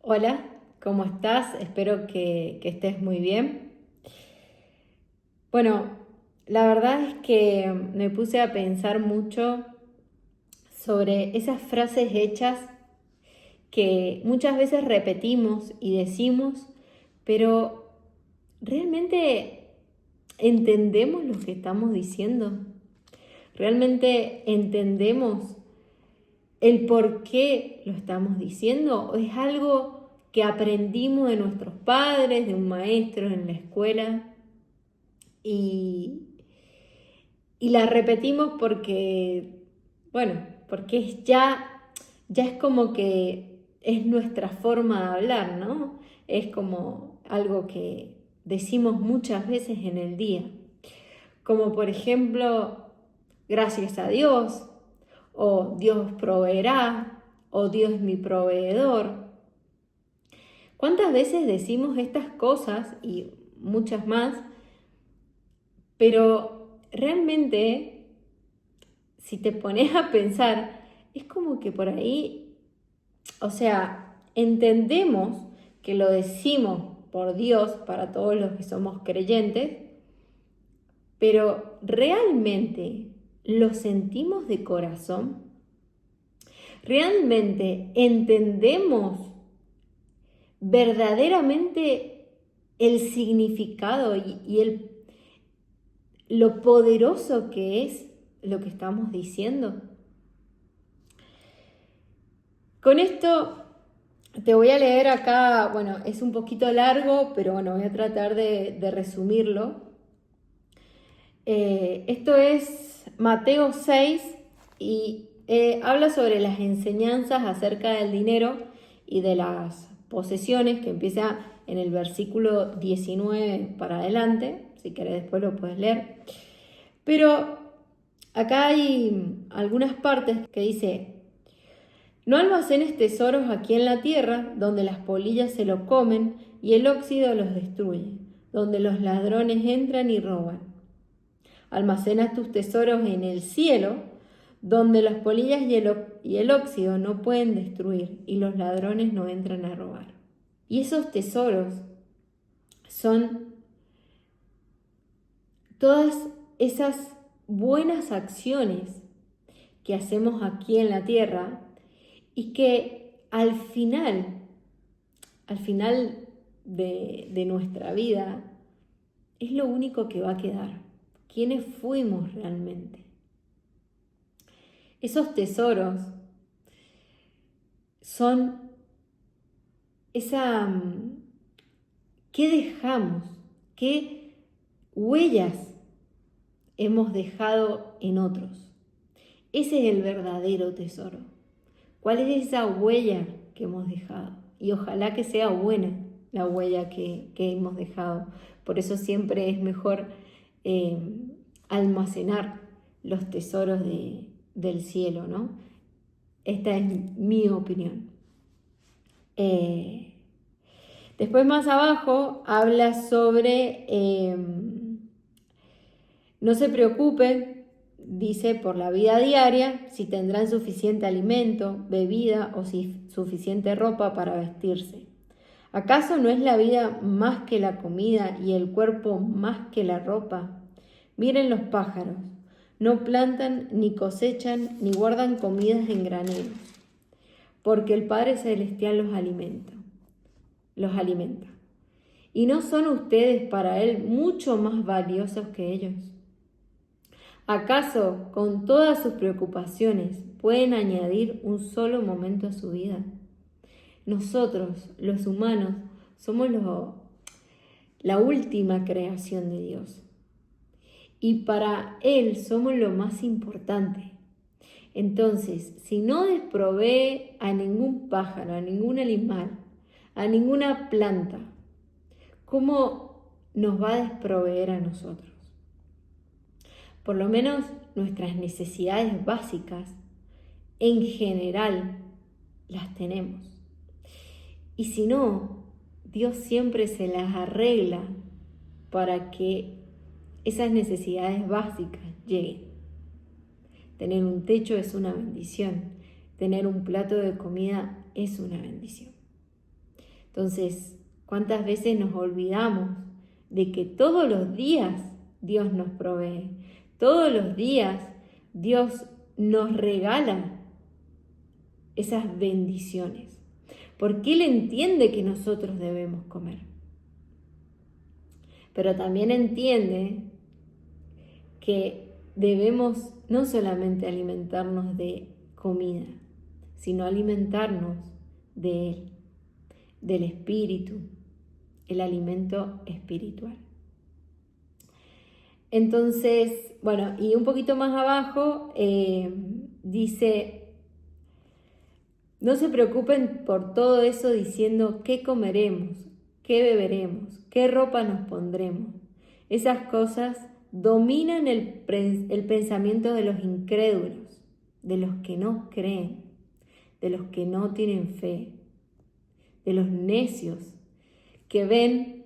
Hola, ¿cómo estás? Espero que estés muy bien. Bueno, la verdad es que me puse a pensar mucho sobre esas frases hechas que muchas veces repetimos y decimos, pero ¿realmente entendemos lo que estamos diciendo? ¿Realmente entendemos el por qué lo estamos diciendo? ¿O es algo que aprendimos de nuestros padres, de un maestro en la escuela y, y la repetimos porque, bueno, porque ya es como que es nuestra forma de hablar, ¿no? Es como algo que decimos muchas veces en el día, como por ejemplo, gracias a Dios, o Dios proveerá, o Dios es mi proveedor. ¿Cuántas veces decimos estas cosas y muchas más? Pero realmente, si te pones a pensar, es como que por ahí, o sea, entendemos que lo decimos por Dios para todos los que somos creyentes, pero realmente lo sentimos de corazón. ¿Realmente entendemos verdaderamente el significado lo poderoso que es lo que estamos diciendo? Con esto te voy a leer acá, bueno, es un poquito largo, pero bueno, voy a tratar de resumirlo. Esto es Mateo 6 y habla sobre las enseñanzas acerca del dinero y de las posesiones, que empieza en el versículo 19 para adelante. Si querés después lo puedes leer. Pero acá hay algunas partes que dice: no almacenes tesoros aquí en la tierra, donde las polillas se lo comen y el óxido los destruye, donde los ladrones entran y roban. Almacenas tus tesoros en el cielo, donde las polillas y el óxido no pueden destruir y los ladrones no entran a robar. Y esos tesoros son todas esas buenas acciones que hacemos aquí en la tierra y que al final de nuestra vida, es lo único que va a quedar. ¿Quiénes fuimos realmente? Esos tesoros son esa... ¿Qué dejamos? ¿Qué huellas hemos dejado en otros? Ese es el verdadero tesoro. ¿Cuál es esa huella que hemos dejado? Y ojalá que sea buena la huella que hemos dejado. Por eso siempre es mejor eh, almacenar los tesoros del cielo, ¿no? Esta es mi opinión. Después más abajo habla sobre no se preocupen, dice, por la vida diaria, si tendrán suficiente alimento, bebida o si suficiente ropa para vestirse. ¿Acaso no es la vida más que la comida y el cuerpo más que la ropa? Miren los pájaros, no plantan ni cosechan ni guardan comidas en graneros, porque el Padre Celestial los alimenta. ¿Y no son ustedes para Él mucho más valiosos que ellos? ¿Acaso con todas sus preocupaciones pueden añadir un solo momento a su vida? Nosotros, los humanos, somos la última creación de Dios y para Él somos lo más importante. Entonces, si no desprovee a ningún pájaro, a ningún animal, a ninguna planta, ¿cómo nos va a desproveer a nosotros? Por lo menos nuestras necesidades básicas en general las tenemos. Y si no, Dios siempre se las arregla para que esas necesidades básicas lleguen. Tener un techo es una bendición. Tener un plato de comida es una bendición. Entonces, ¿cuántas veces nos olvidamos de que todos los días Dios nos provee? Todos los días Dios nos regala esas bendiciones, porque Él entiende que nosotros debemos comer. Pero también entiende que debemos no solamente alimentarnos de comida, sino alimentarnos de Él, del Espíritu, el alimento espiritual. Entonces, bueno, y un poquito más abajo dice: no se preocupen por todo eso diciendo qué comeremos, qué beberemos, qué ropa nos pondremos. Esas cosas dominan el pensamiento de los incrédulos, de los que no creen, de los que no tienen fe, de los necios que ven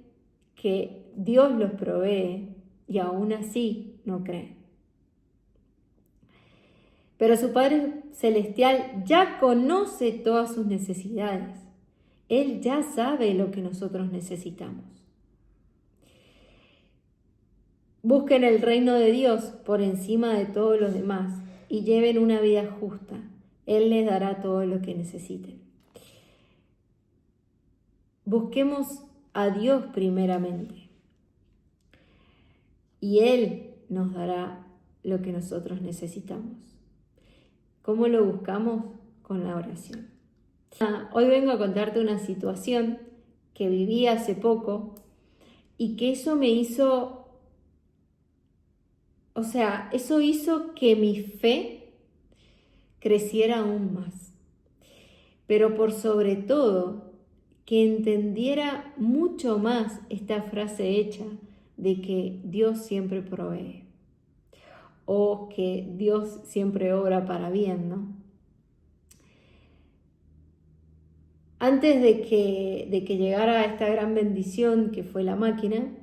que Dios los provee y aún así no creen. Pero su Padre Celestial ya conoce todas sus necesidades. Él ya sabe lo que nosotros necesitamos. Busquen el reino de Dios por encima de todos los demás y lleven una vida justa. Él les dará todo lo que necesiten. Busquemos a Dios primeramente y Él nos dará lo que nosotros necesitamos. ¿Cómo lo buscamos? Con la oración. Hoy vengo a contarte una situación que viví hace poco y que eso me hizo, eso hizo que mi fe creciera aún más. Pero por sobre todo, que entendiera mucho más esta frase hecha de que Dios siempre provee o que Dios siempre obra para bien, ¿no? Antes de que llegara esta gran bendición que fue la máquina,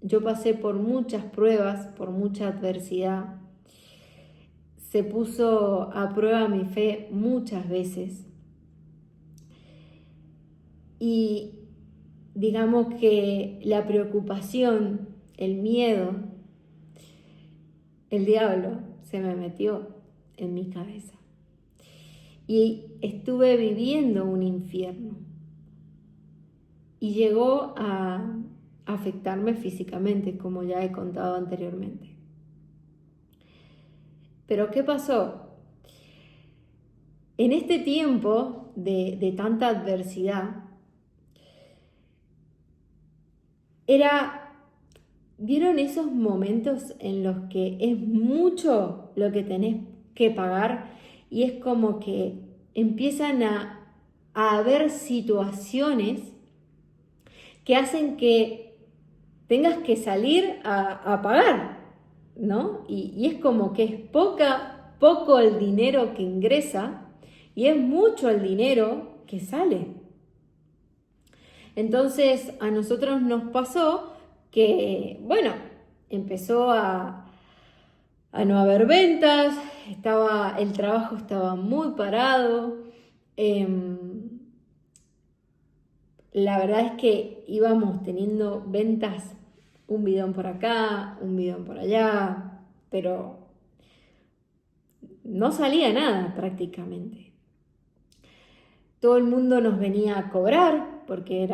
yo pasé por muchas pruebas, por mucha adversidad. Se puso a prueba mi fe muchas veces. Y digamos que la preocupación, el miedo, el diablo se me metió en mi cabeza. Y estuve viviendo un infierno. Y llegó a afectarme físicamente, como ya he contado anteriormente. Pero ¿qué pasó? En este tiempo de tanta adversidad, ¿vieron esos momentos en los que es mucho lo que tenés que pagar? Y es como que empiezan a haber situaciones que hacen que tengas que salir a pagar, ¿no? Y es como que es poco el dinero que ingresa y es mucho el dinero que sale. Entonces a nosotros nos pasó que, bueno, empezó a no haber ventas, el trabajo estaba muy parado. La verdad es que íbamos teniendo ventas, un bidón por acá, un bidón por allá, pero no salía nada prácticamente. Todo el mundo nos venía a cobrar porque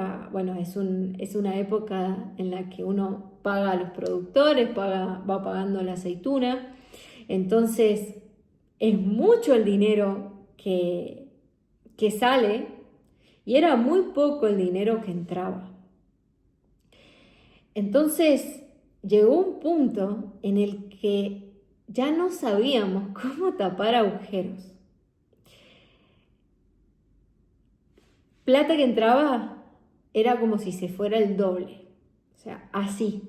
es una época en la que uno paga a los productores, va pagando la aceituna. Entonces es mucho el dinero que sale y era muy poco el dinero que entraba. Entonces llegó un punto en el que ya no sabíamos cómo tapar agujeros. Plata que entraba era como si se fuera el doble, o sea, así.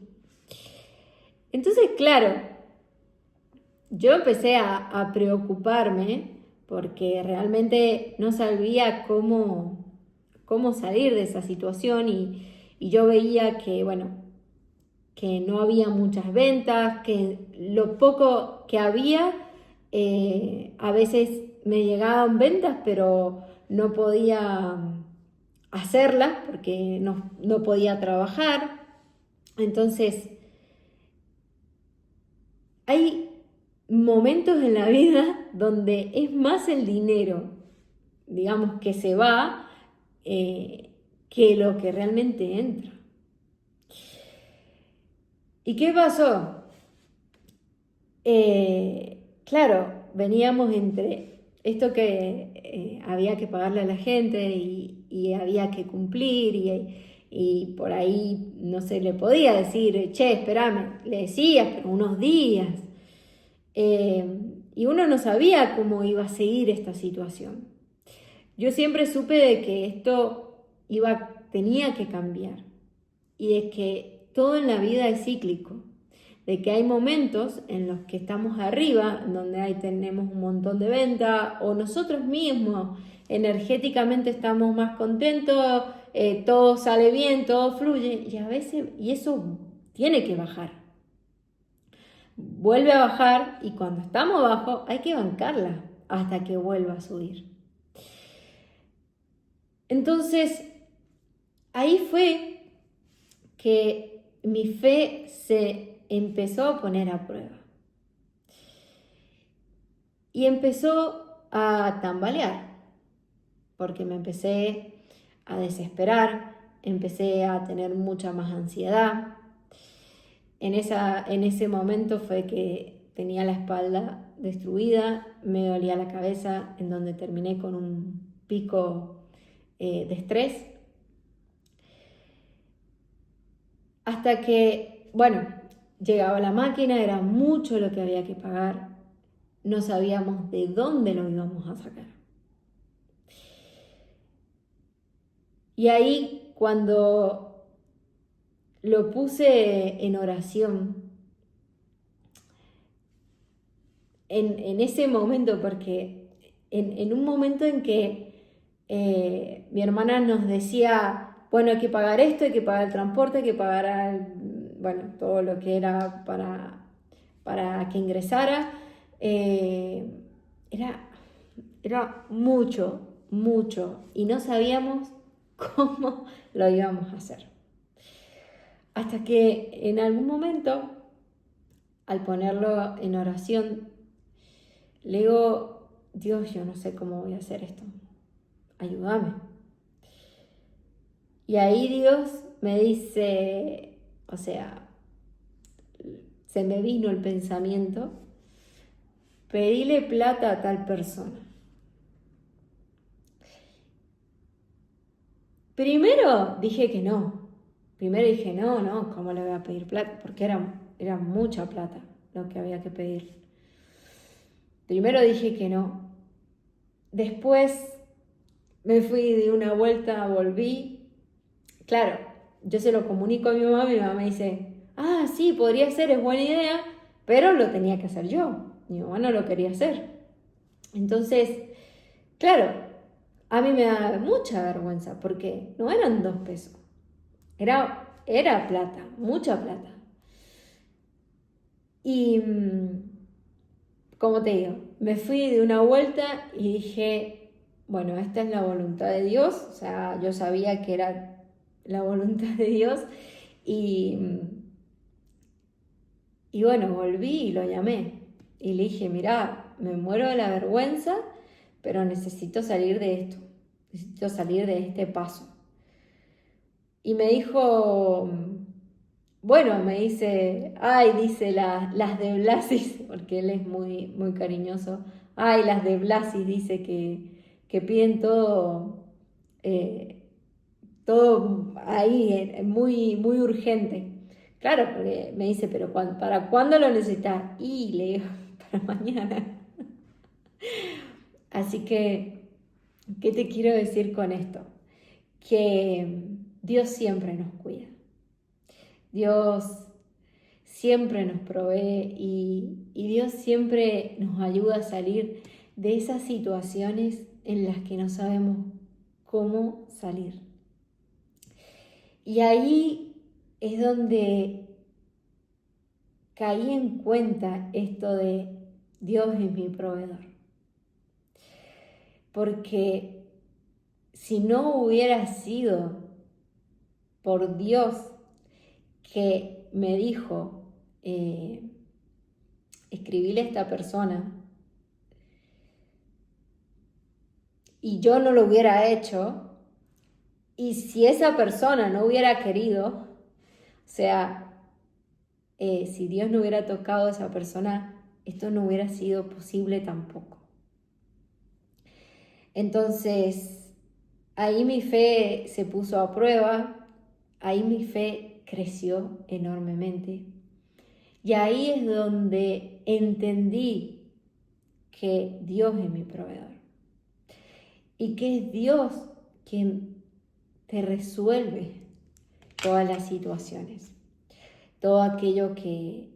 Entonces, claro, yo empecé a preocuparme porque realmente no sabía cómo salir de esa situación y yo veía que, que no había muchas ventas, que lo poco que había, a veces me llegaban ventas, pero no podía hacerlas porque no podía trabajar. Entonces, hay momentos en la vida donde es más el dinero, digamos, que se va, que lo que realmente entra. ¿Y qué pasó? Claro, veníamos entre esto que había que pagarle a la gente y había que cumplir y por ahí no se le podía decir, che, espérame, le decías, pero unos días. Y uno no sabía cómo iba a seguir esta situación. Yo siempre supe de que esto tenía que cambiar y de que todo en la vida es cíclico, de que hay momentos en los que estamos arriba, en donde ahí tenemos un montón de venta, o nosotros mismos energéticamente estamos más contentos, todo sale bien, todo fluye, y a veces, y eso tiene que bajar. Vuelve a bajar y cuando estamos abajo hay que bancarla hasta que vuelva a subir. Entonces, ahí fue que mi fe se empezó a poner a prueba. Y empezó a tambalear, porque me empecé a desesperar, empecé a tener mucha más ansiedad. En ese momento fue que tenía la espalda destruida, me dolía la cabeza, en donde terminé con un pico de estrés. Hasta que, bueno, llegaba la máquina, era mucho lo que había que pagar, no sabíamos de dónde lo íbamos a sacar. Y ahí cuando lo puse en oración, en ese momento, porque en un momento en que mi hermana nos decía, bueno, hay que pagar esto, hay que pagar el transporte, hay que pagar, bueno, todo lo que era para que ingresara, eh, era, era mucho, mucho, y no sabíamos cómo lo íbamos a hacer. Hasta que en algún momento, al ponerlo en oración, le digo, Dios, yo no sé cómo voy a hacer esto, ayúdame. Y ahí Dios me dice, o sea, se me vino el pensamiento, pedile plata a tal persona. Primero dije que no. Primero dije, no, ¿cómo le voy a pedir plata? Porque era mucha plata lo que había que pedir. Primero dije que no. Después me fui de una vuelta, volví. Claro, yo se lo comunico a mi mamá me dice, ah, sí, podría ser, es buena idea, pero lo tenía que hacer yo. Mi mamá no lo quería hacer. Entonces, claro, a mí me da mucha vergüenza porque no eran 2 pesos, era plata, mucha plata. Y, como te digo, me fui de una vuelta y dije, bueno, esta es la voluntad de Dios, o sea, yo sabía que era la voluntad de Dios y, y bueno, volví y lo llamé y le dije, mirá, me muero de la vergüenza, pero necesito salir de esto, necesito salir de este paso. Y me dijo, bueno, me dice, ay, dice las de Blasis, porque él es muy, muy cariñoso, ay, las de Blasis, dice que piden todo, eh, todo ahí, muy, muy urgente. Claro, porque me dice, pero ¿para cuándo lo necesitas? Y le digo, para mañana. Así que, ¿qué te quiero decir con esto? Que Dios siempre nos cuida. Dios siempre nos provee y Dios siempre nos ayuda a salir de esas situaciones en las que no sabemos cómo salir. Y ahí es donde caí en cuenta esto de Dios es mi proveedor. Porque si no hubiera sido por Dios que me dijo, escribile a esta persona, y yo no lo hubiera hecho, y si esa persona no hubiera querido, o sea, si Dios no hubiera tocado a esa persona, esto no hubiera sido posible tampoco. Entonces, ahí mi fe se puso a prueba, ahí mi fe creció enormemente. Y ahí es donde entendí que Dios es mi proveedor y que es Dios quien te resuelve todas las situaciones, todo aquello que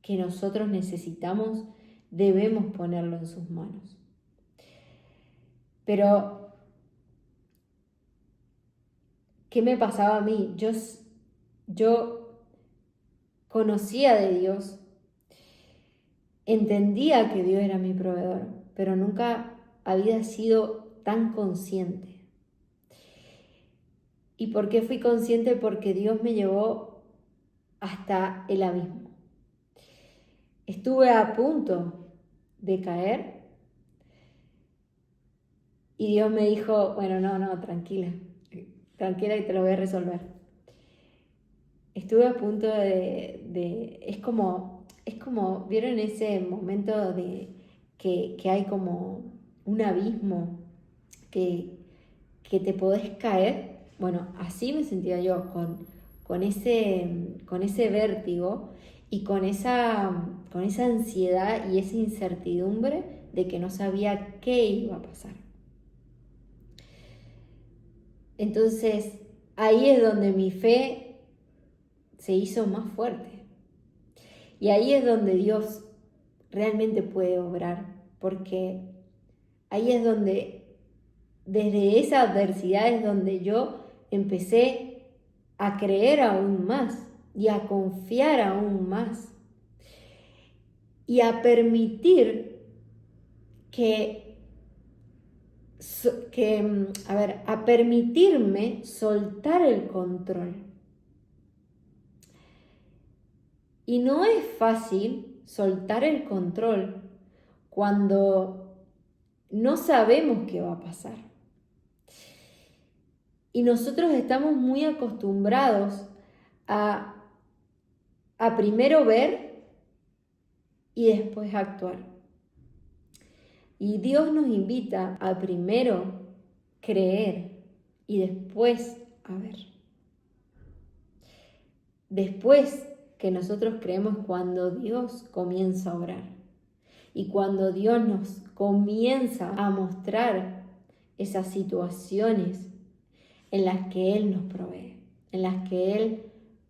nosotros necesitamos, debemos ponerlo en sus manos. Pero, ¿qué me pasaba a mí? Yo conocía de Dios, entendía que Dios era mi proveedor, pero nunca había sido tan consciente. ¿Y por qué fui consciente? Porque Dios me llevó hasta el abismo. Estuve a punto de caer y Dios me dijo, bueno, no, tranquila y te lo voy a resolver. Estuve a punto es como, ¿vieron ese momento de que hay como un abismo que te podés caer? Bueno, así me sentía yo, con ese vértigo y con esa ansiedad y esa incertidumbre de que no sabía qué iba a pasar. Entonces, ahí es donde mi fe se hizo más fuerte. Y ahí es donde Dios realmente puede obrar, porque ahí es donde, desde esa adversidad es donde yo empecé a creer aún más y a confiar aún más y a permitir a permitirme soltar el control. Y no es fácil soltar el control cuando no sabemos qué va a pasar. Y nosotros estamos muy acostumbrados a primero ver y después actuar. Y Dios nos invita a primero creer y después a ver. Después que nosotros creemos, cuando Dios comienza a obrar y cuando Dios nos comienza a mostrar esas situaciones en las que Él nos provee, en las que Él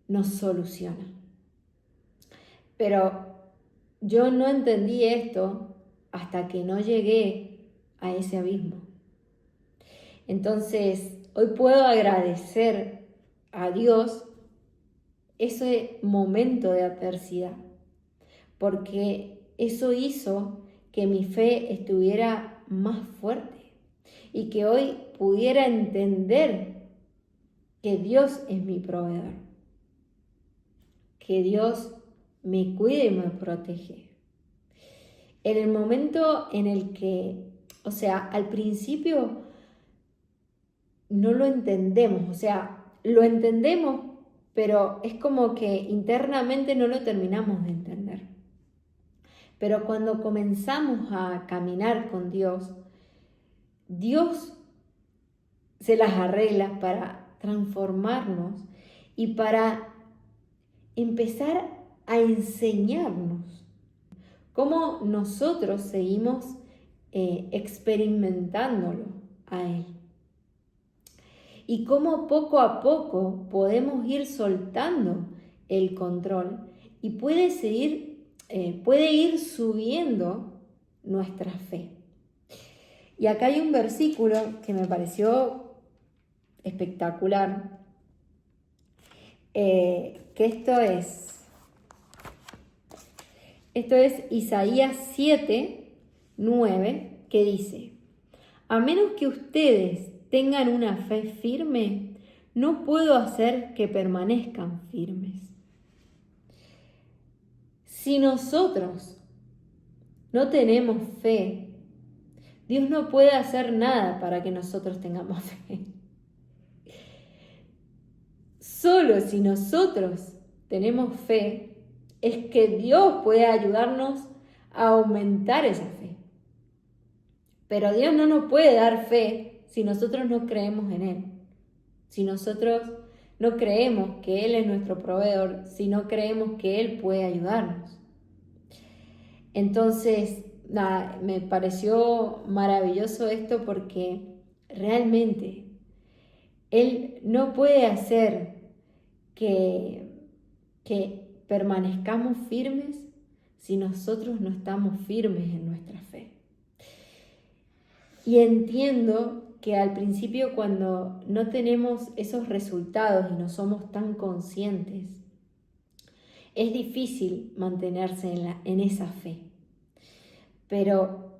nos soluciona. Pero yo no entendí esto hasta que no llegué a ese abismo. Entonces, hoy puedo agradecer a Dios ese momento de adversidad, porque eso hizo que mi fe estuviera más fuerte y que hoy pudiera entender que Dios es mi proveedor, que Dios me cuida y me protege. En el momento en el que, al principio no lo entendemos, lo entendemos, pero es como que internamente no lo terminamos de entender. Pero cuando comenzamos a caminar con Dios, Dios se las arregla para transformarnos y para empezar a enseñarnos cómo nosotros seguimos experimentándolo a Él. Y cómo poco a poco podemos ir soltando el control y puede ir subiendo nuestra fe. Y acá hay un versículo que me pareció espectacular, que esto es Isaías 7:9, que dice: a menos que ustedes tengan una fe firme, no puedo hacer que permanezcan firmes. Si nosotros no tenemos fe, Dios no puede hacer nada para que nosotros tengamos fe. Solo si nosotros tenemos fe, es que Dios puede ayudarnos a aumentar esa fe. Pero Dios no nos puede dar fe si nosotros no creemos en Él. Si nosotros no creemos que Él es nuestro proveedor, si no creemos que Él puede ayudarnos. Entonces, nada, me pareció maravilloso esto porque realmente Él no puede hacer que permanezcamos firmes si nosotros no estamos firmes en nuestra fe. Y entiendo que al principio, cuando no tenemos esos resultados y no somos tan conscientes, es difícil mantenerse en esa fe. Pero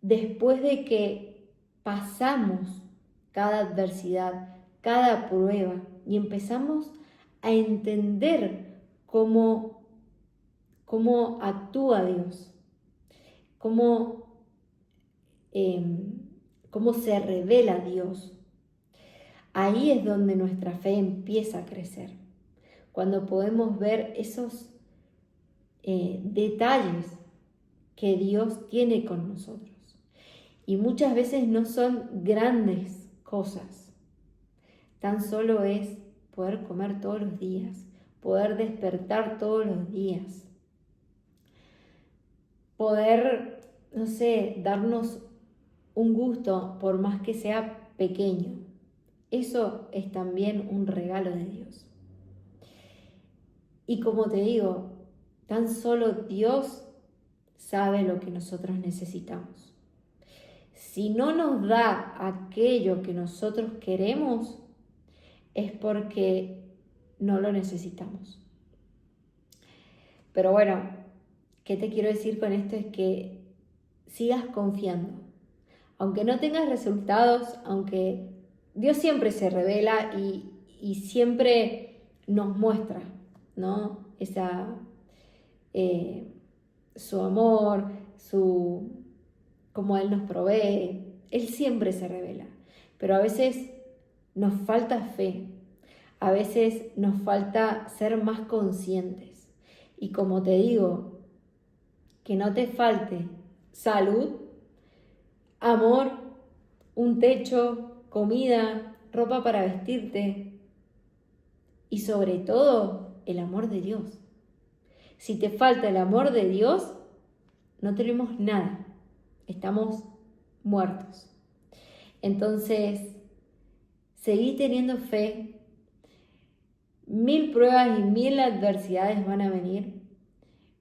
después de que pasamos cada adversidad, cada prueba, y empezamos a entender cómo actúa Dios, cómo se revela Dios, ahí es donde nuestra fe empieza a crecer. Cuando podemos ver esos detalles que Dios tiene con nosotros. Y muchas veces no son grandes cosas. Tan solo es poder comer todos los días, poder despertar todos los días, poder, no sé, darnos un gusto por más que sea pequeño. Eso es también un regalo de Dios. Y como te digo, tan solo Dios sabe lo que nosotros necesitamos. Si no nos da aquello que nosotros queremos, es porque no lo necesitamos. Pero bueno, ¿qué te quiero decir con esto? Es que sigas confiando. Aunque no tengas resultados, aunque Dios siempre se revela y siempre nos muestra, ¿no? Su amor, cómo Él nos provee. Él siempre se revela. Pero a veces nos falta fe. A veces nos falta ser más conscientes. Y como te digo, que no te falte salud, amor, un techo, comida, ropa para vestirte y sobre todo el amor de Dios. Si te falta el amor de Dios, no tenemos nada, estamos muertos. Entonces, seguí teniendo fe. 1000 pruebas y 1000 adversidades van a venir,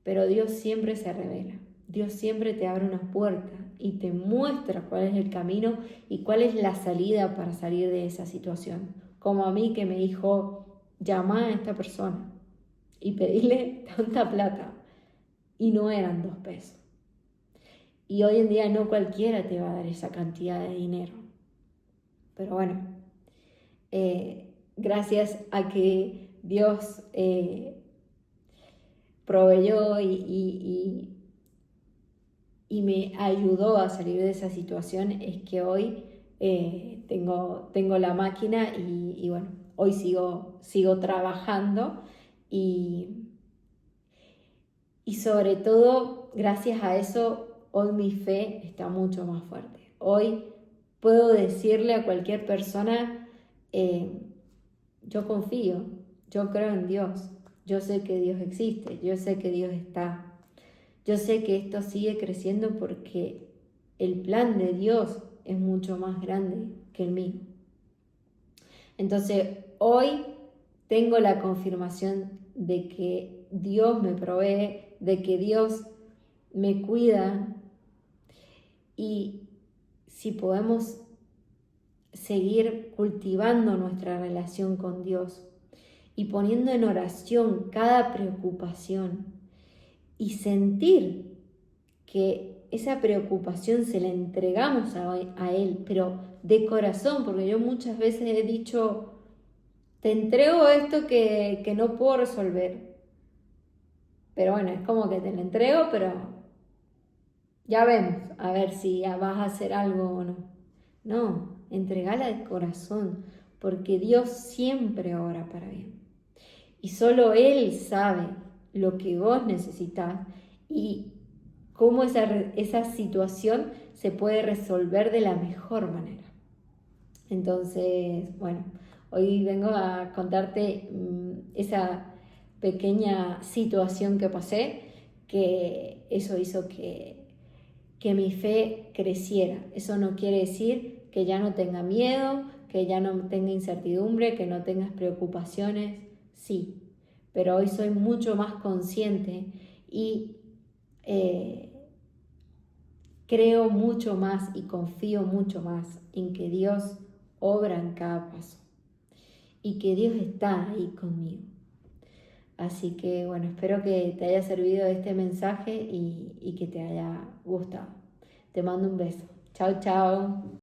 pero Dios siempre se revela. Dios siempre te abre una puerta y te muestra cuál es el camino y cuál es la salida para salir de esa situación. Como a mí, que me dijo, llama a esta persona y pedirle tanta plata. Y no eran 2 pesos. Y hoy en día no cualquiera te va a dar esa cantidad de dinero. Pero bueno, gracias a que Dios proveyó y me ayudó a salir de esa situación, es que hoy tengo la máquina y bueno, hoy sigo trabajando y sobre todo, gracias a eso, hoy mi fe está mucho más fuerte. Hoy puedo decirle a cualquier persona, yo confío, yo creo en Dios, yo sé que Dios existe, yo sé que Dios está. Yo sé que esto sigue creciendo porque el plan de Dios es mucho más grande que el mío. Entonces, hoy tengo la confirmación de que Dios me provee, de que Dios me cuida. Y si podemos seguir cultivando nuestra relación con Dios y poniendo en oración cada preocupación, y sentir que esa preocupación se la entregamos a Él, pero de corazón, porque yo muchas veces he dicho, te entrego esto que no puedo resolver. Pero bueno, es como que te lo entrego, pero ya vemos, a ver si vas a hacer algo o no. No, entregala de corazón, porque Dios siempre obra para bien. Y solo Él sabe lo que vos necesitas y cómo esa situación se puede resolver de la mejor manera. Entonces, bueno, hoy vengo a contarte esa pequeña situación que pasé, que eso hizo que mi fe creciera. Eso no quiere decir que ya no tenga miedo, que ya no tenga incertidumbre, que no tengas preocupaciones, sí, pero hoy soy mucho más consciente y eh, creo mucho más y confío mucho más en que Dios obra en cada paso y que Dios está ahí conmigo. Así que bueno, espero que te haya servido este mensaje y que te haya gustado. Te mando un beso. Chao, chao.